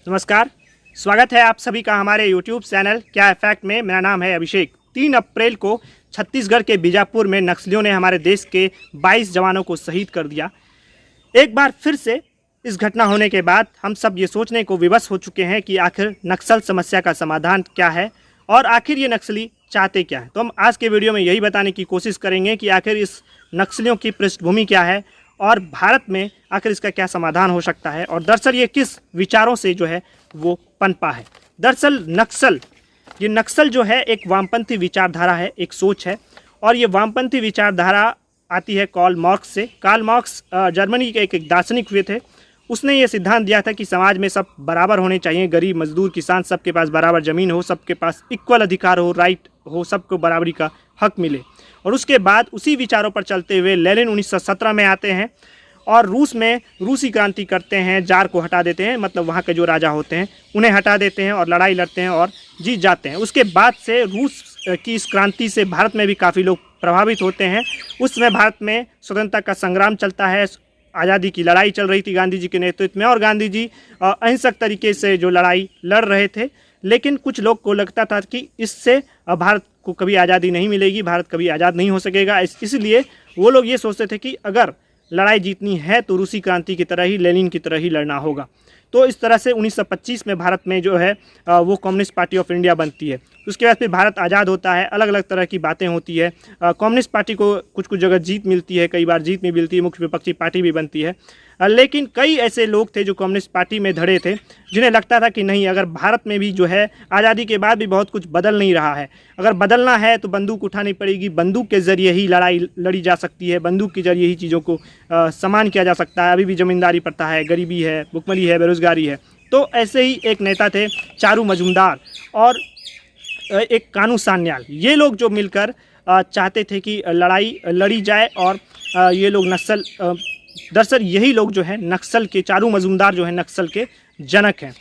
नमस्कार, स्वागत है आप सभी का हमारे YouTube चैनल क्या इफेक्ट में। मेरा नाम है अभिषेक। 3 अप्रैल को छत्तीसगढ़ के बीजापुर में नक्सलियों ने हमारे देश के 22 जवानों को शहीद कर दिया। एक बार फिर से इस घटना होने के बाद हम सब ये सोचने को विवश हो चुके हैं कि आखिर नक्सल समस्या का समाधान क्या है और आखिर ये नक्सली चाहते क्या है। तो हम आज के वीडियो में यही बताने की कोशिश करेंगे कि आखिर इस नक्सलियों की पृष्ठभूमि क्या है और भारत में आखिर इसका क्या समाधान हो सकता है और दरअसल ये किस विचारों से जो है वो पनपा है। दरअसल नक्सल जो है एक वामपंथी विचारधारा है, एक सोच है और ये वामपंथी विचारधारा आती है कार्ल मार्क्स से। कार्ल मार्क्स जर्मनी के एक दार्शनिक हुए थे। उसने ये सिद्धांत दिया था कि समाज में सब बराबर होने चाहिए, गरीब मजदूर किसान सबके पास बराबर ज़मीन हो, सबके पास इक्वल अधिकार हो, राइट हो, सबको बराबरी का हक मिले। और उसके बाद उसी विचारों पर चलते हुए लेनिन 1917 में आते हैं और रूस में रूसी क्रांति करते हैं, जार को हटा देते हैं, मतलब वहाँ के जो राजा होते हैं उन्हें हटा देते हैं और लड़ाई लड़ते हैं और जीत जाते हैं। उसके बाद से रूस की इस क्रांति से भारत में भी काफ़ी लोग प्रभावित होते हैं। उस समय भारत में स्वतंत्रता का संग्राम चलता है, आज़ादी की लड़ाई चल रही थी गांधी जी के नेतृत्व में और गांधी जी अहिंसक तरीके से जो लड़ाई लड़ रहे थे। लेकिन कुछ लोग को लगता था कि इससे भारत को कभी आज़ादी नहीं मिलेगी, भारत कभी आज़ाद नहीं हो सकेगा। इसलिए वो लोग ये सोचते थे कि अगर लड़ाई जीतनी है तो रूसी क्रांति की तरह ही, लेनिन की तरह ही लड़ना होगा। तो इस तरह से 1925 में भारत में जो है वो कम्युनिस्ट पार्टी ऑफ इंडिया बनती है। उसके बाद फिर भारत आज़ाद होता है, अलग अलग तरह की बातें होती है। कम्युनिस्ट पार्टी को कुछ कुछ जगह जीत मिलती है, कई बार जीत भी मिलती है, मुख्य विपक्षी पार्टी भी बनती है। लेकिन कई ऐसे लोग थे जो कम्युनिस्ट पार्टी में धड़े थे, जिन्हें लगता था कि नहीं, अगर भारत में भी जो है आज़ादी के बाद भी बहुत कुछ बदल नहीं रहा है, अगर बदलना है तो बंदूक उठानी पड़ेगी, बंदूक के ज़रिए ही लड़ाई लड़ी जा सकती है, बंदूक के ज़रिए ही चीज़ों को समान किया जा सकता है। अभी भी ज़मींदारी प्रथा है, गरीबी है, भुखमरी है, बेरोज़गारी है। तो ऐसे ही एक नेता थे चारू मजूमदार और एक कानू सान्याल। ये लोग जो मिलकर चाहते थे कि लड़ाई लड़ी जाए और ये लोग नक्सल दरअसल यही लोग जो है नक्सल के, चारू मजूमदार जो है नक्सल के जनक हैं।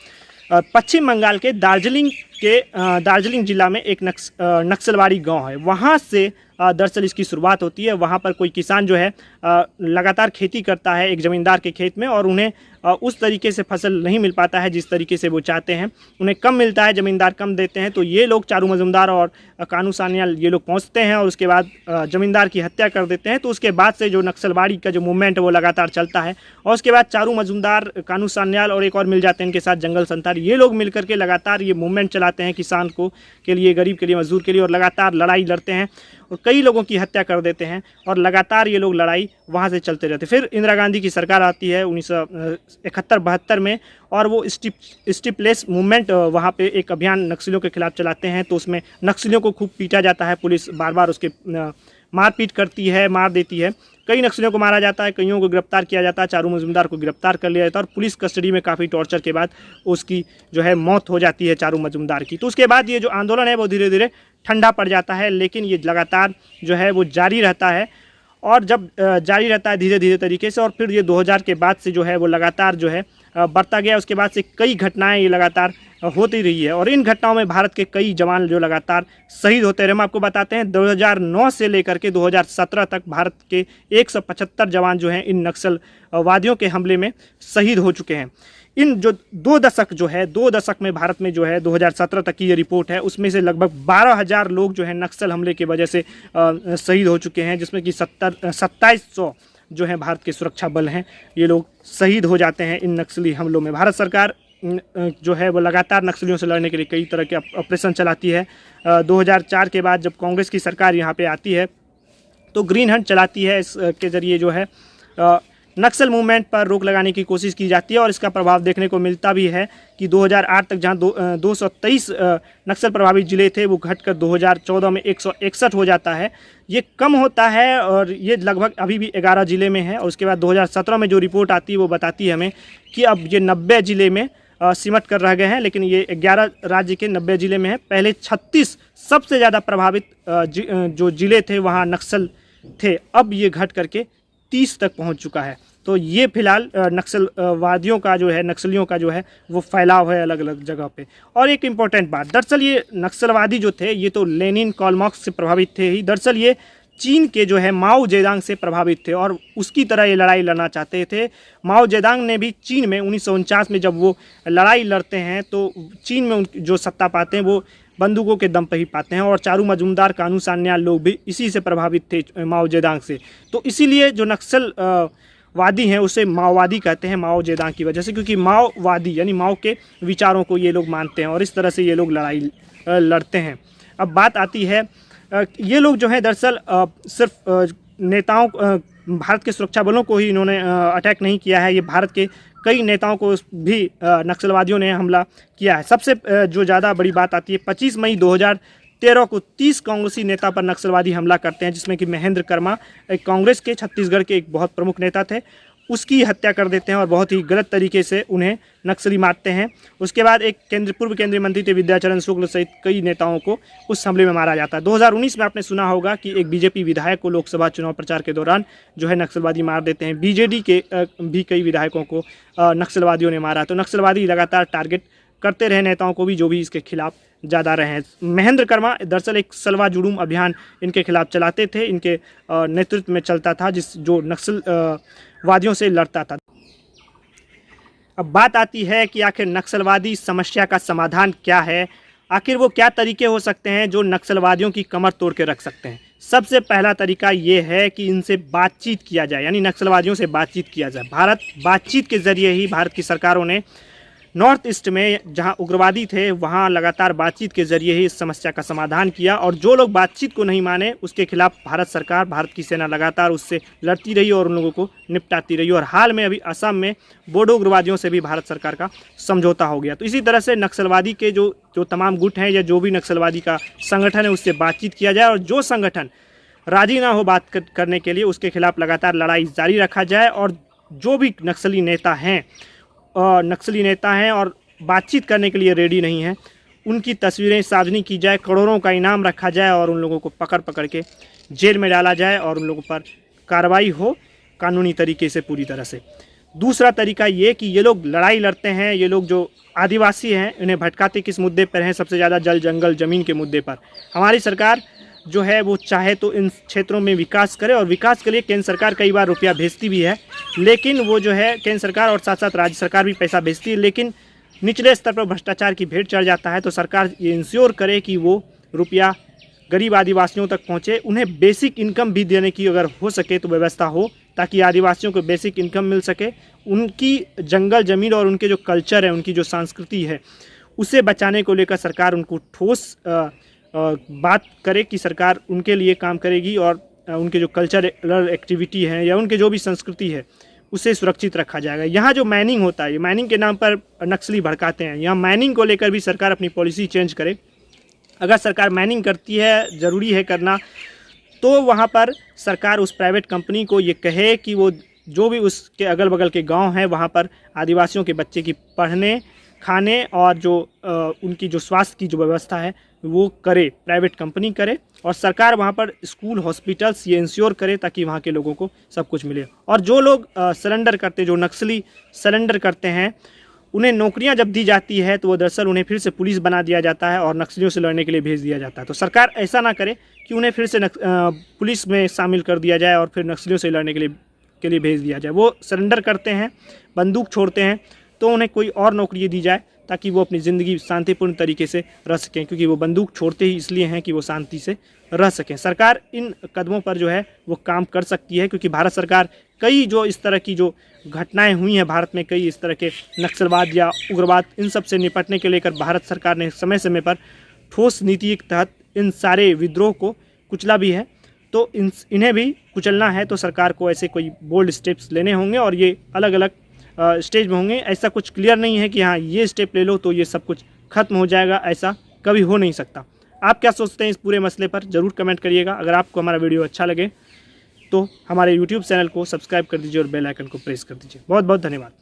पश्चिम बंगाल के दार्जिलिंग जिला में एक नक्सलवाड़ी गांव है, वहाँ से दरअसल इसकी शुरुआत होती है। वहाँ पर कोई किसान जो है लगातार खेती करता है एक ज़मींदार के खेत में और उन्हें उस तरीके से फसल नहीं मिल पाता है जिस तरीके से वो चाहते हैं, उन्हें कम मिलता है, ज़मींदार कम देते हैं। तो ये लोग चारू मजूमदार और कानू सान्याल ये लोग पहुँचते हैं और उसके बाद ज़मींदार की हत्या कर देते हैं। तो उसके बाद से जो नक्सलवाड़ी का जो मूवमेंट है वो लगातार चलता है और उसके बाद चारू मजूमदार, कानू सान्याल और एक और मिल जाते हैं इनके साथ जंगल संतार, ये लोग मिल करके लगातार ये मूवमेंट चलाते हैं किसान के लिए, गरीब के लिए, मजदूर के लिए, और लगातार लड़ाई लड़ते हैं और कई लोगों की हत्या कर देते हैं और लगातार ये लोग लड़ाई वहाँ से चलते रहते। फिर इंदिरा गांधी की सरकार आती है 1971-72 में और वो स्टिपलेस मूवमेंट वहाँ पे एक अभियान नक्सलियों के खिलाफ चलाते हैं। तो उसमें नक्सलियों को खूब पीटा जाता है, पुलिस बार बार उसके मारपीट करती है, मार देती है। कई नक्सलियों को मारा जाता है, कईयों को गिरफ्तार किया जाता है, चारू मजूमदार को गिरफ्तार कर लिया जाता है और पुलिस कस्टडी में काफ़ी टॉर्चर के बाद उसकी जो है मौत हो जाती है चारू मजूमदार की। तो उसके बाद ये जो आंदोलन है वो धीरे धीरे ठंडा पड़ जाता है, लेकिन ये लगातार जो है वो जारी रहता है और जब जारी रहता है धीरे धीरे तरीके से, और फिर ये 2000 के बाद से जो है वो लगातार जो है बढ़ता गया। उसके बाद से कई घटनाएं ये लगातार होती रही है और इन घटनाओं में भारत के कई जवान जो लगातार शहीद होते रहे। हम आपको बताते हैं 2009 से लेकर के 2017 तक भारत के 175 जवान जो हैं इन नक्सलवादियों के हमले में शहीद हो चुके हैं। इन जो 2 दशक में भारत में जो है 2017 तक की ये रिपोर्ट है, उसमें से लगभग 12,000 लोग जो है नक्सल हमले की वजह से शहीद हो चुके हैं, जिसमें कि 2700 जो है भारत के सुरक्षा बल हैं, ये लोग शहीद हो जाते हैं इन नक्सली हमलों में। भारत सरकार जो है वो लगातार नक्सलियों से लड़ने के लिए कई तरह के ऑपरेशन चलाती है। 2004 के बाद जब कांग्रेस की सरकार यहाँ पे आती है तो ग्रीन हंट चलाती है, इसके ज़रिए जो है नक्सल मूवमेंट पर रोक लगाने की कोशिश की जाती है और इसका प्रभाव देखने को मिलता भी है कि 2008 तक जहां 223 नक्सल प्रभावित ज़िले थे वो घटकर 2014 में 161 हो जाता है। ये कम होता है और ये लगभग अभी भी 11 ज़िले में है। और उसके बाद 2017 में जो रिपोर्ट आती है वो बताती है हमें कि अब ये 90 ज़िले में सिमट कर रह गए हैं, लेकिन ये 11 राज्य के 90 ज़िले में है। पहले 36 सबसे ज़्यादा प्रभावित जो ज़िले थे वहाँ नक्सल थे, अब ये घट करके 30 तक पहुंच चुका है। तो ये फिलहाल नक्सलवादियों का जो है, नक्सलियों का जो है वो फैलाव है अलग अलग जगह पे। और एक इम्पॉर्टेंट बात, दरअसल ये नक्सलवादी जो थे ये तो लेनिन, कार्ल मार्क्स से प्रभावित थे ही। दरअसल ये चीन के जो है माओ जेदांग से प्रभावित थे और उसकी तरह ये लड़ाई लड़ना चाहते थे। माओ जेदांग ने भी चीन में 1949 में जब वो लड़ाई लड़ते हैं तो चीन में जो सत्ता पाते हैं वो बंदूकों के दम पर ही पाते हैं, और चारू मजूमदार, कानू सान्याल लोग भी इसी से प्रभावित थे माओ जेदांग से। तो इसीलिए जो नक्सल वादी हैं उसे माओवादी कहते हैं माओ जेदांग की वजह से, क्योंकि माओवादी यानी माओ के विचारों को ये लोग मानते हैं और इस तरह से ये लोग लड़ाई लड़ते हैं। अब बात आती है, ये लोग जो हैं दरअसल सिर्फ नेताओं, भारत के सुरक्षा बलों को ही इन्होंने अटैक नहीं किया है, ये भारत के कई नेताओं को भी नक्सलवादियों ने हमला किया है। सबसे जो ज़्यादा बड़ी बात आती है, 25 मई 2013 को 30 कांग्रेसी नेता पर नक्सलवादी हमला करते हैं, जिसमें कि महेंद्र कर्मा एक कांग्रेस के छत्तीसगढ़ के एक बहुत प्रमुख नेता थे, उसकी हत्या कर देते हैं और बहुत ही गलत तरीके से उन्हें नक्सली मारते हैं। उसके बाद एक पूर्व केंद्रीय मंत्री थे विद्याचरण शुक्ल सहित कई नेताओं को उस हमले में मारा जाता है। 2019 में आपने सुना होगा कि एक बीजेपी विधायक को लोकसभा चुनाव प्रचार के दौरान जो है नक्सलवादी मार देते हैं। बीजेडी के भी कई विधायकों को नक्सलवादियों ने मारा। तो नक्सलवादी लगातार टारगेट करते रहे नेताओं को भी जो भी इसके खिलाफ ज़्यादा रहे हैं। महेंद्र कर्मा दरअसल एक सलवा जुड़ूम अभियान इनके खिलाफ चलाते थे, इनके नेतृत्व में चलता था, जो नक्सल वादियों से लड़ता था। अब बात आती है कि आखिर नक्सलवादी समस्या का समाधान क्या है, आखिर वो क्या तरीके हो सकते हैं जो नक्सलवादियों की कमर तोड़ के रख सकते हैं। सबसे पहला तरीका ये है कि इनसे बातचीत किया जाए, यानी नक्सलवादियों से बातचीत किया जाए। बातचीत के ज़रिए ही भारत की सरकारों ने नॉर्थ ईस्ट में जहां उग्रवादी थे वहां लगातार बातचीत के जरिए ही इस समस्या का समाधान किया, और जो लोग बातचीत को नहीं माने उसके खिलाफ भारत सरकार, भारत की सेना लगातार उससे लड़ती रही और उन लोगों को निपटाती रही। और हाल में अभी असम में बोडो उग्रवादियों से भी भारत सरकार का समझौता हो गया। तो इसी तरह से नक्सलवादी के जो तमाम गुट हैं या जो भी नक्सलवादी का संगठन है उससे बातचीत किया जाए, और जो संगठन राजी ना हो बात करने के लिए उसके खिलाफ लगातार लड़ाई जारी रखा जाए। और जो भी नक्सली नेता हैं और बातचीत करने के लिए रेडी नहीं हैं, उनकी तस्वीरें सार्वजनिक की जाए, करोड़ों का इनाम रखा जाए और उन लोगों को पकड़ के जेल में डाला जाए और उन लोगों पर कार्रवाई हो कानूनी तरीके से पूरी तरह से। दूसरा तरीका ये कि ये लोग लड़ाई लड़ते हैं, ये लोग जो आदिवासी हैं इन्हें भटकाते किस मुद्दे पर हैं? सबसे ज़्यादा जल जंगल ज़मीन के मुद्दे पर। हमारी सरकार जो है वो चाहे तो इन क्षेत्रों में विकास करे, और विकास के लिए केंद्र सरकार कई बार रुपया भेजती भी है, लेकिन वो जो है केंद्र सरकार और साथ साथ राज्य सरकार भी पैसा भेजती है, लेकिन निचले स्तर पर भ्रष्टाचार की भेंट चढ़ जाता है। तो सरकार ये इंश्योर करे कि वो रुपया गरीब आदिवासियों तक पहुँचे, उन्हें बेसिक इनकम भी देने की अगर हो सके तो व्यवस्था हो, ताकि आदिवासियों को बेसिक इनकम मिल सके, उनकी जंगल ज़मीन और उनके जो कल्चर है, उनकी जो संस्कृति है, उसे बचाने को लेकर सरकार उनको ठोस बात करे कि सरकार उनके लिए काम करेगी और उनके जो कल्चरल एक्टिविटी है या उनके जो भी संस्कृति है उसे सुरक्षित रखा जाएगा। यहाँ जो माइनिंग होता है, माइनिंग के नाम पर नक्सली भड़काते हैं, यहाँ माइनिंग को लेकर भी सरकार अपनी पॉलिसी चेंज करे। अगर सरकार माइनिंग करती है, ज़रूरी है करना, तो वहाँ पर सरकार उस प्राइवेट कंपनी को ये कहे कि वो जो भी उसके अगल बगल के गाँव हैं वहाँ पर आदिवासियों के बच्चे की पढ़ने, खाने और जो उनकी जो स्वास्थ्य की जो व्यवस्था है वो करे, प्राइवेट कंपनी करे, और सरकार वहाँ पर स्कूल, हॉस्पिटल्स ये इंश्योर करे ताकि वहाँ के लोगों को सब कुछ मिले। और जो लोग सरेंडर करते, जो नक्सली सरेंडर करते हैं, उन्हें नौकरियां जब दी जाती है तो वो दरअसल उन्हें फिर से पुलिस बना दिया जाता है और नक्सलियों से लड़ने के लिए भेज दिया जाता है। तो सरकार ऐसा ना करे कि उन्हें फिर से पुलिस में शामिल कर दिया जाए और फिर नक्सलियों से लड़ने के लिए भेज दिया जाए। वो सरेंडर करते हैं, बंदूक छोड़ते हैं, तो उन्हें कोई और नौकरी दी जाए ताकि वो अपनी ज़िंदगी शांतिपूर्ण तरीके से रह सकें, क्योंकि वो बंदूक छोड़ते ही इसलिए हैं कि वो शांति से रह सकें। सरकार इन कदमों पर जो है वो काम कर सकती है, क्योंकि भारत सरकार कई जो इस तरह की जो घटनाएं हुई हैं भारत में, कई इस तरह के नक्सलवाद या उग्रवाद, इन सब से निपटने के लेकर भारत सरकार ने समय समय पर ठोस नीति के तहत इन सारे विद्रोह को कुचला भी है। तो इन्हें भी कुचलना है तो सरकार को ऐसे कोई बोल्ड स्टेप्स लेने होंगे, और ये अलग अलग स्टेज में होंगे। ऐसा कुछ क्लियर नहीं है कि हाँ ये स्टेप ले लो तो ये सब कुछ खत्म हो जाएगा, ऐसा कभी हो नहीं सकता। आप क्या सोचते हैं इस पूरे मसले पर, ज़रूर कमेंट करिएगा। अगर आपको हमारा वीडियो अच्छा लगे तो हमारे YouTube चैनल को सब्सक्राइब कर दीजिए और बेल आइकन को प्रेस कर दीजिए। बहुत बहुत धन्यवाद।